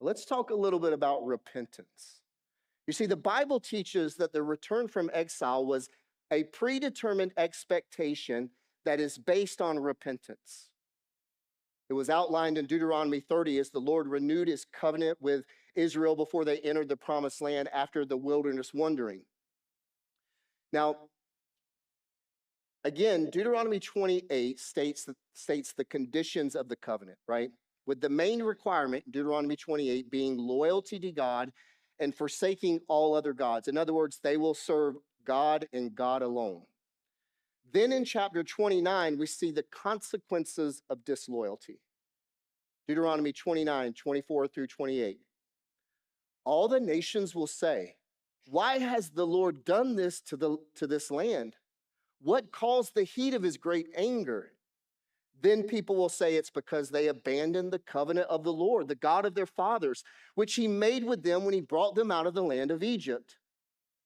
Let's talk a little bit about repentance. You see, the Bible teaches that the return from exile was a predetermined expectation that is based on repentance. It was outlined in Deuteronomy 30 as the Lord renewed his covenant with Israel before they entered the promised land after the wilderness wandering. Now, again, Deuteronomy 28 states the conditions of the covenant, right? With the main requirement, Deuteronomy 28, being loyalty to God and forsaking all other gods. In other words, they will serve God and God alone. Then in chapter 29, we see the consequences of disloyalty. Deuteronomy 29, 24 through 28. All the nations will say, "Why has the Lord done this to this land? What caused the heat of his great anger?" Then people will say it's because they abandoned the covenant of the Lord, the God of their fathers, which he made with them when he brought them out of the land of Egypt,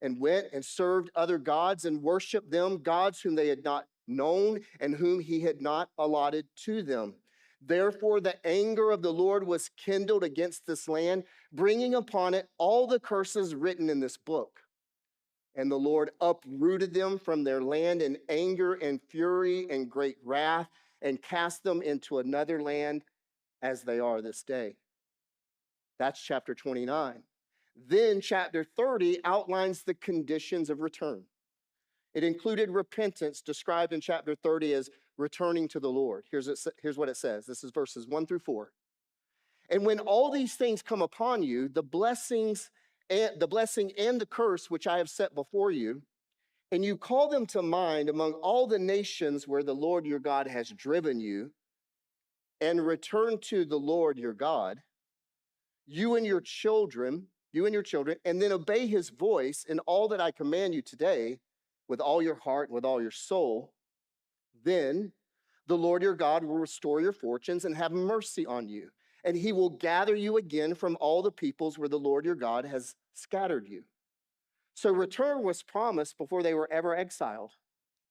and went and served other gods and worshiped them, gods whom they had not known and whom he had not allotted to them. Therefore, the anger of the Lord was kindled against this land, bringing upon it all the curses written in this book. And the Lord uprooted them from their land in anger and fury and great wrath, and cast them into another land as they are this day. That's chapter 29. Then chapter 30 outlines the conditions of return. It included repentance, described in chapter 30 as returning to the Lord. Here's what it says. This is verses 1 through 4. And when all these things come upon you, the blessing and the curse which I have set before you, and you call them to mind among all the nations where the Lord your God has driven you, and return to the Lord your God, you and your children, and then obey his voice in all that I command you today, with all your heart and with all your soul, then the Lord your God will restore your fortunes and have mercy on you, and he will gather you again from all the peoples where the Lord your God has scattered you. So return was promised before they were ever exiled.